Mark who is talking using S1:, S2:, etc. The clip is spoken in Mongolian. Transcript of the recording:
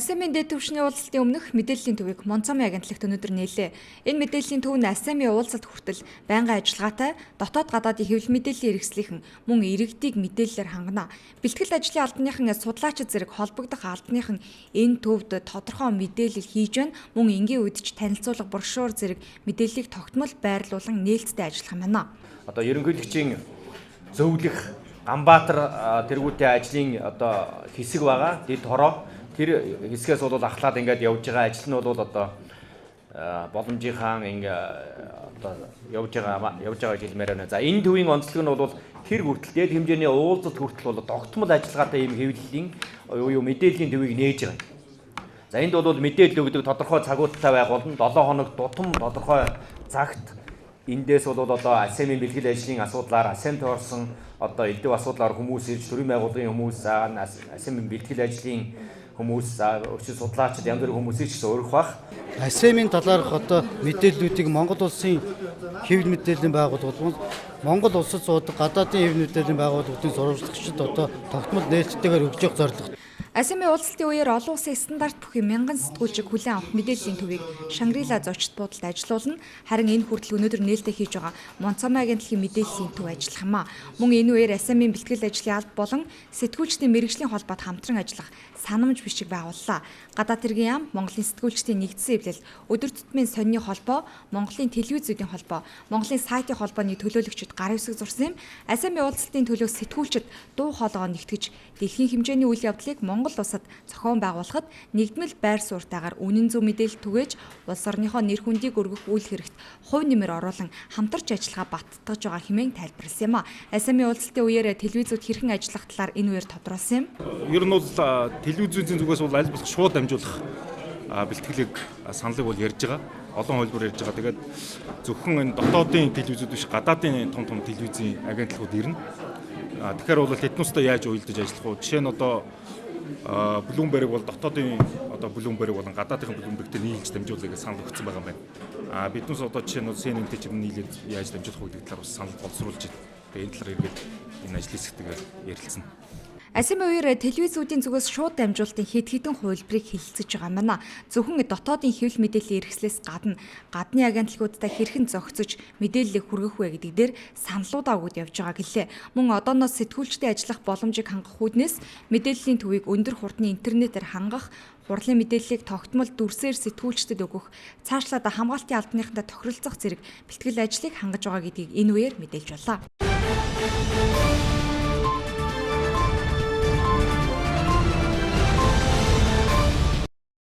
S1: АСЕМ-ийн дэд түвшний уулзалтын өмнөх мэдээллийн төвийг Монцомын агентлагт өнөөдөр нээлээ. Энэ мэдээллийн төв нь АСЕМ-ийн уулзалт хүртэл байнгын ажиллагаатай дотоод гадаадын хэвлэл мэдээллийн хэрэгслийнхэн мөн иргэдийг мэдээллээр хангана. Бэлтгэл ажлын албаныхан судлаачид зэрэг холбогдох албаныхан энэ төвд тодорхой мэдээлэл хийж байна. Мөн энгийн үед ч танилцуулга брошюр зэрэг мэдээллийг тогтмол байрлуулан нээлттэй ажиллах юм байна.
S2: Одоо ерөнхийлөгчийн зөвлөх Ганбаатар тэргүүтээ ажлын одоо хэсэг байгаа. Дэд хороо тэр хэсгээс бол ахлаад ингээд явж байгаа ажил нь бол одоо боломжийнхаа одоо явж байгаа гэж хэлмээр байна. За энэ төвийн онцлог нь бол тэр хүртэл дээд хэмжээний уулзалт хүртэл бол тогтмол ажиллагаатай ийм хэвлэлийн юу мэдээллийн төвийг нээж байгаа. За энд бол мэдээлэл өгдөг тодорхой цагуудтай байх болно. 7 хоног тутам тодорхой цагт эндээс бол одоо АСЕМ-ийн бэлтгэл ажлын асуудлаар АСЕМ-д орсон одоо элдв асуудлаар хүмүүс ирж төрийн байгууллагын хүмүүс АСЕМ-ийн бэлтгэл ажлын хүмүүс өчиг судлаачид янз бүрийн хүмүүсийг ч гэсэн өргөх бах.
S3: АСЕМ-ийн талаарх одоо мэдээллүүдийг Монгол улсын хэвлэл мэдээллийн байгууллагууд, Монгол улсад суудаг гадаадын хэвлэл мэдээллийн байгууллагуудын сурвалжлагчид одоо тогтмол нээлттэйгээр өгж явах зорилго.
S1: АСЕМ-ийн уулзалтын үеэр олон улсын стандарт бүхий мянган сэтгүүлчид хүлээн авах мэдээллийн төвийг Шангрила зочид буудалд ажилуулна. Харин энэ хүртэл өнөөдөр нээлттэй хийж байгаа Монцомын агентлагийн мэдээллийн төв ажиллах юм а. Мөн энэ үеэр АСЕМ-ийн бэлтгэл ажлын алба болон сэтгүүлчдийн мэргэжлийн холбоод хамтран ажиллах санамж бичиг байгууллаа. Гадаад хэргийн яам, Монголын сэтгүүлчдийн нэгдсэн эвлэл, өдөр тутмын сонины холбоо, Монголын телевизүүдийн холбоо, Монголын сайтын холбооны төлөөлөгчид гар хэвсэг зурсан юм. АСЕМ-ийн уулзалтын төлөө сэтгүүлчид дуу хоолойгоо нэгтгэж дэлхийн хэмжээний үйл явдлыг Монгол улсад зохион байгуулахад нэгдмэл байр суурьтайгаар үнэн зөв мэдээлэл түгээж улс орныхоо нэр хүндийг өргөх үйл хэрэгт хувь нэмэр оруулан хамтарч ажиллагаа баттгаж байгаа хэмээн тайлбарласан юм а. АСЕМ-ийн уулзалтын үеэр телевизүүд хэрхэн ажиллах талаар энэ үеэр тодруулсан юм.
S4: Ер нь бол телевизийн зүгээс бол аль болох шууд дамжуулах бэлтгэлийг саналыг бол ярьж байгаа. Олон хөлбөр ярьж байгаа. Тэгээд зөвхөн энэ дотоодын телевизүүд биш гадаадын том телевизийн агентлагууд ирнэ. Тэгэхээр бол тэднүүстэй яаж уялдаж ажиллах вэ? Жишээ нь одоо Bloomberg бол дотоодын одоо Bloomberg болон гадаадын Bloomberg-тэй нийлж дамжуулах гэж санал өгсөн байгаа юм байна. Биднээс одоо жишээ нь CNN-тэй ч нийлээд яаж дамжуулах вэ гэдэг талаар бас санал боловсруулж байна. Тэгээд энэ талаар эргээд энэ ажил хэсэгтэйгээр ярилцсан.
S1: АСЕМ-ийн үеэр телевизүүдийн зүгээс шууд дамжуулалтын хэд хэдэн хувилбарыг хэлэлцэж байгаа юм байна. Зөвхөн дотоодын хэвлэл мэдээллийн хэрэгслээс гадны агентлагуудтай хэрхэн зохицож мэдээллийг хүргэх вэ гэдэг дээр саналуудаа өгöd явж байгаа гэлээ. Мөн одооноос сэтгүүлчдийн ажиллах боломжийг хангах үүднээс мэдээллийн төвийг өндөр хурдны интернетээр хангах, хурлын мэдээллийг тогтмол дүрсээр сэтгүүлчдэд өгөх, цаашлаад хамгаалтын албаныхантай тохиролцох зэрэг бэлтгэл ажлыг хангаж байгаа гэдгийг энэ үеэр мэдээлж байлаа.